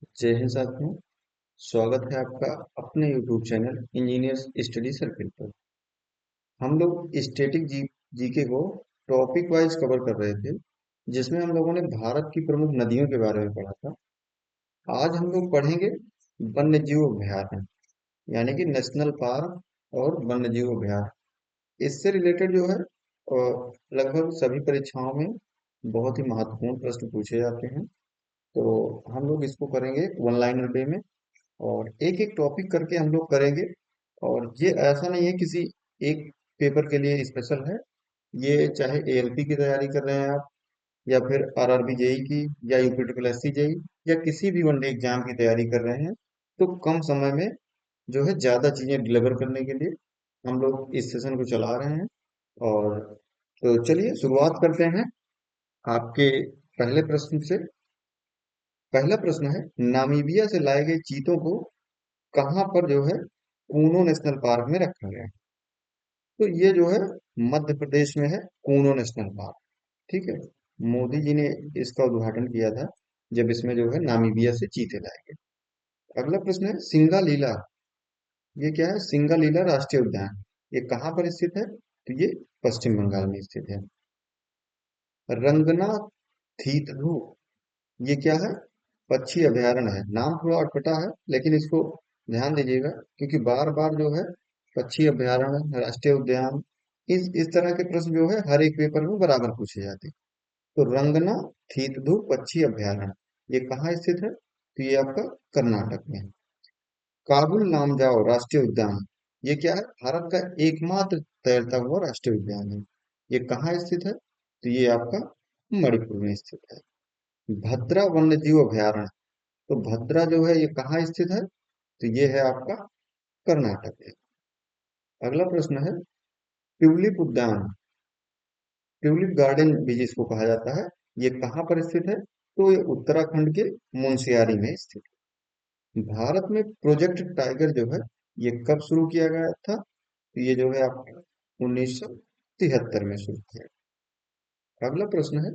जय हिंद साथियों। स्वागत है आपका अपने YouTube channel engineers study circle पर। हम लोग स्टैटिक जीके को टॉपिक वाइज कवर कर रहे थे, जिसमें हम लोगों ने भारत की प्रमुख नदियों के बारे में पढ़ा था। आज हम लोग पढ़ेंगे वन्य जीव अभयारण्य, यानी कि नेशनल पार्क और वन्य जीव अभयारण्य। इससे रिलेटेड जो है लगभग सभी परीक्षाओं में बहुत ही महत्वपूर्ण प्रश्न पूछे जाते हैं। तो हम लोग इसको करेंगे वन लाइनर वे में, और एक एक टॉपिक करके हम लोग करेंगे। और ये ऐसा नहीं है किसी एक पेपर के लिए स्पेशल है। ये चाहे एएलपी की तैयारी कर रहे हैं आप, या फिर आरआरबी जेई की, या यूपी ट्रिपल एससी जेई, या किसी भी वनडे एग्जाम की तैयारी कर रहे हैं, तो कम समय में जो है ज्यादा चीजें डिलीवर करने के लिए हम लोग इस सेशन को चला रहे हैं। और तो चलिए शुरुआत करते हैं आपके पहले प्रश्न से। पहला प्रश्न है, नामीबिया से लाए गए चीतों को कहाँ पर जो है कूनो नेशनल पार्क में रखा गया है? तो ये जो है मध्य प्रदेश में है कूनो नेशनल पार्क। ठीक है। मोदी जी ने इसका उद्घाटन किया था जब इसमें जो है नामीबिया से चीते लाए गए। अगला प्रश्न है, सिंगालीला। ये क्या है? सिंगालीला राष्ट्रीय उद्यान, ये कहाँ पर स्थित है? तो ये पश्चिम बंगाल में स्थित है। रंगना थीतधू, ये क्या है? पक्षी अभयारण्य है। नाम थोड़ा अटपटा है, लेकिन इसको ध्यान दीजिएगा, क्योंकि बार बार जो है पक्षी अभयारण्य, राष्ट्रीय उद्यान, इस तरह के प्रश्न जो है हर एक पेपर में बराबर पूछे जाते हैं। तो रंगना थीतधू पक्षी अभयारण्य, ये कहाँ स्थित है? तो ये आपका कर्नाटक में है। काबुल लामजाओ राष्ट्रीय उद्यान, ये क्या है? भारत का एकमात्र तैरता हुआ राष्ट्रीय उद्यान है। ये कहाँ स्थित है? तो ये आपका मणिपुर में स्थित है। भद्रा वन्यजीव अभयारण्य, तो भद्रा जो है ये कहाँ स्थित है? तो ये है आपका कर्नाटक में। अगला प्रश्न है, ट्यूलिप उद्यान, ट्यूलिप गार्डन भी जिसको कहा जाता है, ये कहाँ पर स्थित है? तो ये उत्तराखंड के मुंशियारी में स्थित है। भारत में प्रोजेक्ट टाइगर जो है ये कब शुरू किया गया था? तो ये जो है आपका 1973 में शुरू किया। अगला प्रश्न है,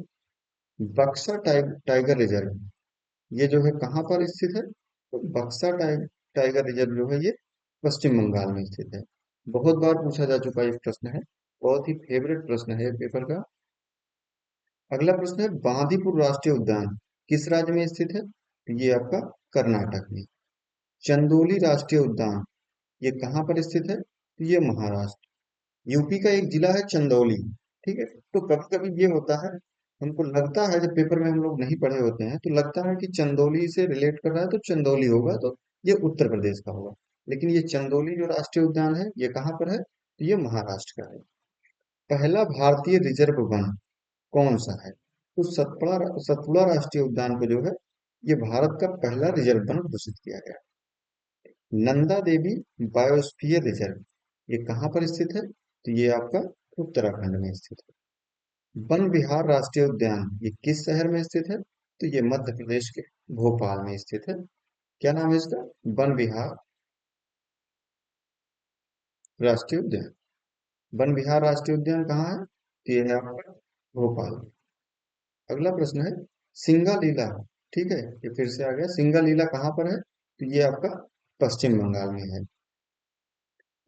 बक्सा टाइगर रिजर्व, ये जो है कहाँ पर स्थित है? तो बक्सा टाइगर रिजर्व जो है ये पश्चिम बंगाल में स्थित है। बहुत बार पूछा जा चुका ये प्रश्न है, बहुत ही फेवरेट प्रश्न है पेपर का। अगला प्रश्न है, बांदीपुर राष्ट्रीय उद्यान किस राज्य में स्थित है? तो ये आपका कर्नाटक में। चंदोली राष्ट्रीय उद्यान, ये कहाँ पर स्थित है? तो ये महाराष्ट्र, यूपी का एक जिला है चंदौली। ठीक है। तो कभी कभी ये होता है, हमको लगता है जब पेपर में हम लोग नहीं पढ़े होते हैं तो लगता है कि चंदौली से रिलेट कर रहा है तो चंदौली होगा, तो ये उत्तर प्रदेश का होगा। लेकिन ये चंदौली जो राष्ट्रीय उद्यान है ये कहाँ पर है? तो ये महाराष्ट्र का है। पहला भारतीय रिजर्व वन कौन सा है? तो सतपुड़ा राष्ट्रीय उद्यान को जो है ये भारत का पहला रिजर्व वन घोषित किया गया। नंदा देवी बायोस्फीयर रिजर्व, ये कहाँ पर स्थित है? तो ये आपका उत्तराखंड में स्थित है। वन विहार राष्ट्रीय उद्यान, ये किस शहर में स्थित है? तो ये मध्य प्रदेश के भोपाल में स्थित है। क्या नाम है इसका? वन विहार राष्ट्रीय उद्यान। वन विहार राष्ट्रीय उद्यान कहाँ है? तो ये है आपका भोपाल में। अगला प्रश्न है, सिंगालीला। ठीक है, ये फिर से आ गया। सिंगालीला कहाँ पर है? तो ये आपका पश्चिम बंगाल में है।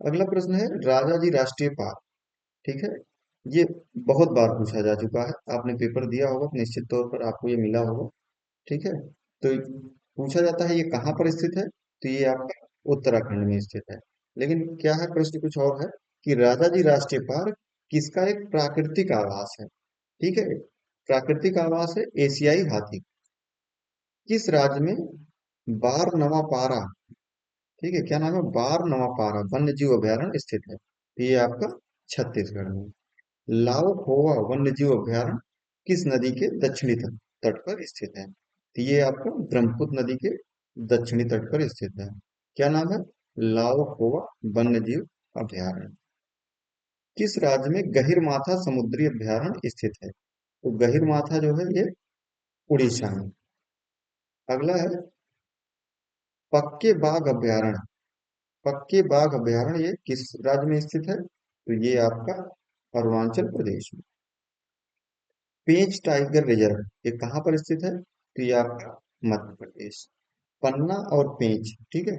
अगला प्रश्न है, राजा जी राष्ट्रीय पार्क। ठीक है, ये बहुत बार पूछा जा चुका है, आपने पेपर दिया होगा तो निश्चित तौर पर आपको ये मिला होगा। ठीक है। तो पूछा जाता है ये कहाँ पर स्थित है? तो ये आपका उत्तराखंड में स्थित है। लेकिन क्या है, प्रश्न कुछ और है कि राजा जी राष्ट्रीय पार्क किसका एक प्राकृतिक आवास है? ठीक है, प्राकृतिक आवास है एशियाई हाथी। किस राज्य में बार नवापारा, ठीक है, क्या नाम है, बार नवापारा वन्य जीव अभयारण्य स्थित है? तो ये आपका छत्तीसगढ़ में। लाओ खोवा वन्य जीव अभयारण्य किस नदी के दक्षिणी तट पर स्थित है? तो ये आपका ब्रह्मपुत्र नदी के दक्षिणी तट पर स्थित है। क्या नाम है? लाओ खोवा वन्य जीव अभयारण्य। किस राज्य में गहिरमाथा समुद्री अभयारण्य स्थित है? तो गहिरमाथा जो है ये उड़ीसा में। अगला है, पक्के बाघ अभयारण्य, पक्के बाघ अभयारण्य ये किस राज्य में स्थित है? तो ये आपका अरुणाचल प्रदेश में। पेंच टाइगर रिजर्व, ये कहाँ पर स्थित है? तो ये आपका मध्य प्रदेश। पन्ना और पेंच, ठीक है,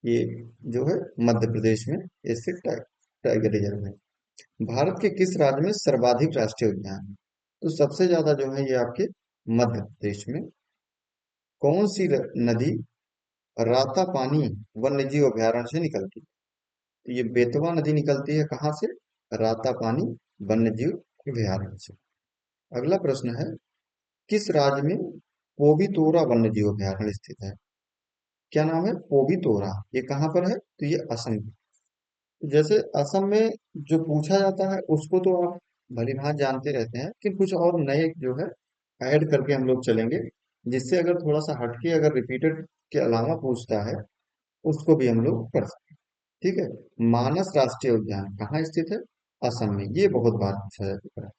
ये जो है मध्य प्रदेश में स्थित टाइगर रिजर्व है। भारत के किस राज्य में सर्वाधिक राष्ट्रीय उद्यान है? तो सबसे ज्यादा जो है ये आपके मध्य प्रदेश में। कौन सी नदी रातापानी वन्यजीव अभयारण्य से निकलती है? तो ये बेतवा नदी निकलती है कहाँ से? रातापानी वन्यजीव अभयारण्य से। अगला प्रश्न है, किस राज्य में पोबितोरा वन्यजीव अभयारण्य स्थित है? क्या नाम है? पोबितोरा। ये कहाँ पर है? तो ये असम। जैसे असम में जो पूछा जाता है उसको तो आप भली भांति जानते रहते हैं, कि कुछ और नए जो है ऐड करके हम लोग चलेंगे, जिससे अगर थोड़ा सा हटके अगर रिपीटेड के अलावा पूछता है उसको भी हम लोग कर सकते हैं। ठीक है। मानस राष्ट्रीय उद्यान कहाँ स्थित है? असम में। ये बहुत बार पूछा जा चुका है।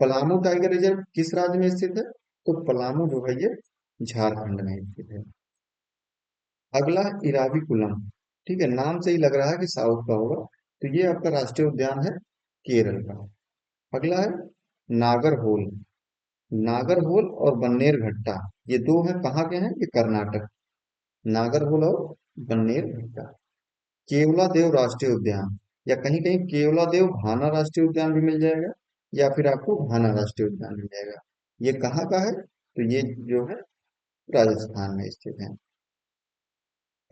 पलामू टाइगर रिजर्व किस राज्य में स्थित है? तो पलामू जो है ये झारखंड में स्थित है। अगला है इराविकुलम। ठीक है, नाम से ही लग रहा है कि साउथ का होगा, तो ये आपका राष्ट्रीय उद्यान है केरल का। अगला है नागरहोल। नागरहोल और बन्नेरघट्टा, ये दो हैं कहाँ के हैं? ये कर्नाटक। नागरहोल और बन्नेरघट्टा। केवलादेव राष्ट्रीय उद्यान, या कहीं कहीं केवलादेव भाना राष्ट्रीय उद्यान भी मिल जाएगा, या फिर आपको भाना राष्ट्रीय उद्यान मिल जाएगा। ये कहाँ का है? तो ये जो है राजस्थान में स्थित है।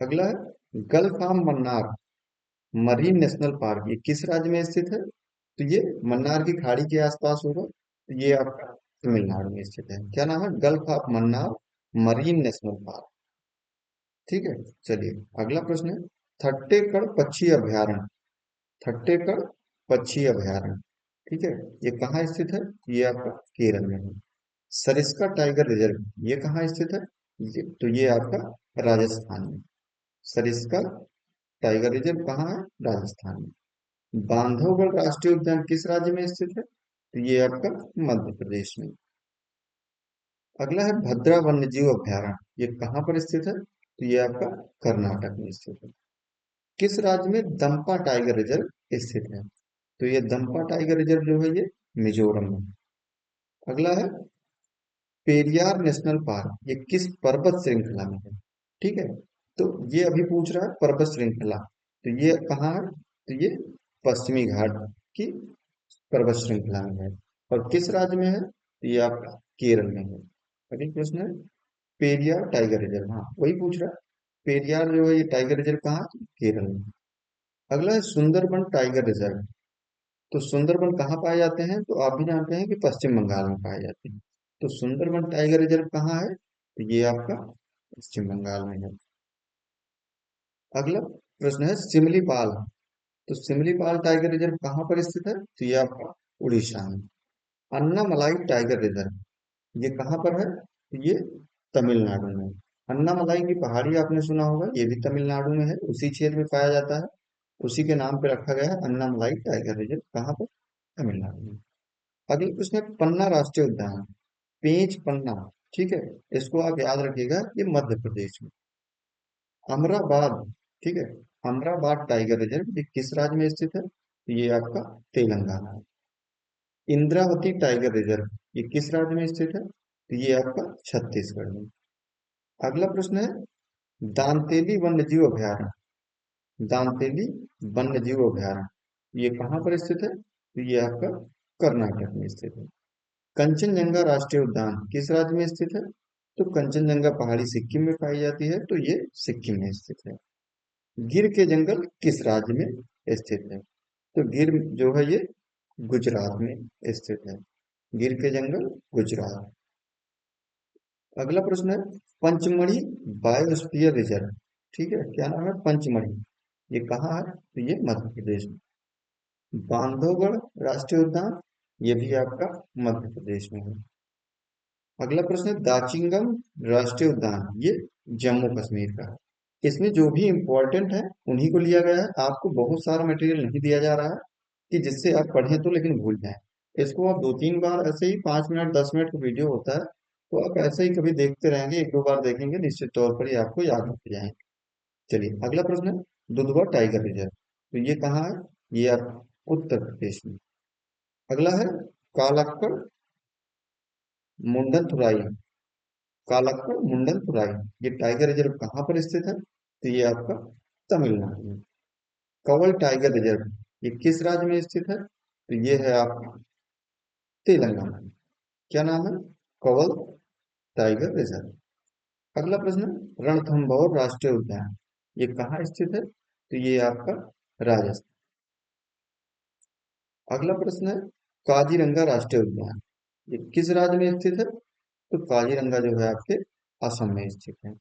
अगला है गल्फाम मन्नार मरीन नेशनल पार्क, ये किस राज्य में स्थित है? तो ये मन्नार की खाड़ी के आसपास होगा, तो ये आपका तमिलनाडु में स्थित है। क्या नाम है? Gulf of Mannar marine national park. ठीक है। चलिए, अगला प्रश्न है थट्टेकड़ पक्षी अभयारण्य। थट्टेकड़ पक्षी अभयारण्य, ठीक है, ये कहाँ स्थित है? ये आपका केरल में है। सरिस्का टाइगर रिजर्व, ये कहाँ स्थित है? तो ये आपका राजस्थान में। सरिस्का टाइगर रिजर्व कहाँ है? राजस्थान में। बांधवगढ़ राष्ट्रीय उद्यान किस राज्य में स्थित है? तो ये आपका मध्य प्रदेश में। अगला है भद्रा वन्यजीव अभयारण्य, ये कहाँ पर स्थित है? तो ये आपका कर्नाटक में स्थित है। किस राज्य में दंपा टाइगर रिजर्व स्थित है? तो ये दंपा टाइगर रिजर्व जो है ये मिजोरम में। अगला है पेरियार नेशनल पार्क, ये किस पर्वत श्रृंखला में है? ठीक है, तो ये अभी पूछ रहा है पर्वत श्रृंखला, तो ये कहाँ है? तो ये पश्चिमी घाट की पर्वत श्रृंखला में है। और किस राज्य में है? तो ये आपका केरल में है। अगला प्रश्न है पेरियार टाइगर रिजर्व, हाँ वही पूछ रहा है। पेरियार जो है ये टाइगर रिजर्व कहाँ है? केरल में। अगला है सुंदरबन टाइगर रिजर्व। तो सुंदरबन कहाँ पाए जाते हैं? तो आप भी जानते हैं कि पश्चिम बंगाल में पाए जाते हैं। तो सुंदरबन टाइगर रिजर्व कहाँ है? तो ये आपका पश्चिम बंगाल में है। अगला प्रश्न है सिमलीपाल। तो सिमलीपाल टाइगर रिजर्व कहाँ पर स्थित है? तो ये आपका उड़ीसा में। अन्नामलाई टाइगर रिजर्व, ये कहाँ पर है? तो ये तमिलनाडु में। अन्नामलाई की पहाड़ी आपने सुना होगा, ये भी तमिलनाडु में है, उसी क्षेत्र में पाया जाता है। उसी के नाम पे रखा गया है अन्नामलाई टाइगर रिजर्व। कहाँ पर? तमिलनाडु में। अगले प्रश्न है पन्ना राष्ट्रीय उद्यान। पेंच पन्ना, ठीक है, इसको आप याद रखिएगा, ये मध्य प्रदेश में। अमराबाद, ठीक है, अमराबाद टाइगर रिजर्व ये किस राज्य में स्थित है? तो ये आपका तेलंगाना है। इंद्रावती टाइगर रिजर्व ये किस राज्य में स्थित है? तो ये आपका छत्तीसगढ़ में। अगला प्रश्न है दांतेली वन्यजीव अभयारण्य। दांतेली वन्यजीव अभयारण्य ये कहाँ पर स्थित है? तो ये आपका कर्नाटक में स्थित है। कंचनजंगा राष्ट्रीय उद्यान किस राज्य में स्थित है? तो कंचनजंगा पहाड़ी सिक्किम में पाई जाती है, तो ये सिक्किम में स्थित है। गिर के जंगल किस राज्य में स्थित है? तो गिर जो है ये गुजरात में स्थित है। गिर के जंगल गुजरात। अगला प्रश्न है पंचमढ़ी बायोस्फीयर रिजर्व, ठीक है, क्या नाम है? पंचमढ़ी, ये कहाँ है? तो ये मध्य प्रदेश में। बांधवगढ़ राष्ट्रीय उद्यान, ये भी आपका मध्य प्रदेश में है। अगला प्रश्न है दाचिंगम राष्ट्रीय उद्यान, ये जम्मू कश्मीर का है। इसमें जो भी इंपॉर्टेंट है उन्हीं को लिया गया है, आपको बहुत सारा मटेरियल नहीं दिया जा रहा है कि जिससे आप पढ़ें तो लेकिन भूल जाएं। इसको आप दो तीन बार ऐसे ही 5 मिनट 10 मिनट का वीडियो होता है, तो आप ऐसे ही कभी देखते रहेंगे, एक दो बार देखेंगे, निश्चित तौर पर ये आपको याद होते जाएंगे। चलिए, अगला प्रश्न है दुधवा टाइगर रिजर्व, तो ये कहाँ है? ये आप उत्तर प्रदेश में। अगला है कालाक्कड़ मुंडनथुराई, कालक्कड़ मुंडनपुराई, ये टाइगर रिजर्व कहाँ पर स्थित है? तो ये आपका तमिलनाडु में। कंवल टाइगर रिजर्व ये किस राज्य में स्थित है? तो ये है आपका तेलंगाना में। क्या नाम है? Kanwal tiger reserve. अगला प्रश्न है, रणथंभौर राष्ट्रीय उद्यान ये कहाँ स्थित है? तो ये आपका राजस्थान। अगला प्रश्न है, काजीरंगा राष्ट्रीय उद्यान ये किस राज्य में स्थित है? तो काजीरंगा जो है आपके असम में स्थित है।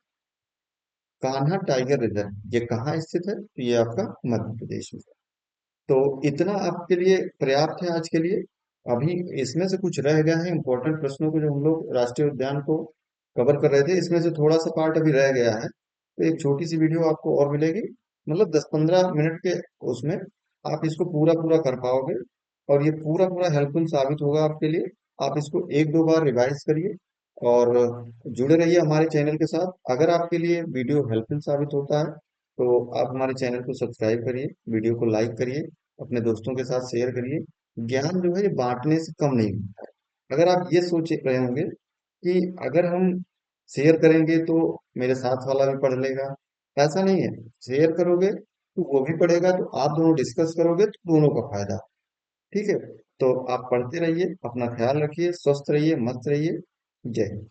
कान्हा टाइगर रिजर्व ये कहाँ स्थित है? तो ये आपका मध्य प्रदेश में। तो इतना आपके लिए पर्याप्त है आज के लिए। अभी इसमें से कुछ रह गया है इंपॉर्टेंट प्रश्नों को, जो हम लोग राष्ट्रीय उद्यान को कवर कर रहे थे, इसमें से थोड़ा सा पार्ट अभी रह गया है, तो एक छोटी सी वीडियो आपको और मिलेगी, मतलब 10-15 मिनट के उसमें आप इसको पूरा पूरा कर पाओगे, और ये पूरा पूरा हेल्पफुल साबित होगा आपके लिए। आप इसको एक दो बार रिवाइज करिए और जुड़े रहिए हमारे चैनल के साथ। अगर आपके लिए वीडियो हेल्पफुल साबित होता है तो आप हमारे चैनल को सब्सक्राइब करिए, वीडियो को लाइक करिए, अपने दोस्तों के साथ शेयर करिए। ज्ञान जो है ये बांटने से कम नहीं होता है। अगर आप ये सोच रहे होंगे कि अगर हम शेयर करेंगे तो मेरे साथ वाला भी पढ़ लेगा, ऐसा नहीं है। शेयर करोगे तो वो भी पढ़ेगा, तो आप दोनों डिस्कस करोगे तो दोनों का फायदा। ठीक है, तो आप पढ़ते रहिए, अपना ख्याल रखिए, स्वस्थ रहिए, मस्त रहिए। जय हिंद।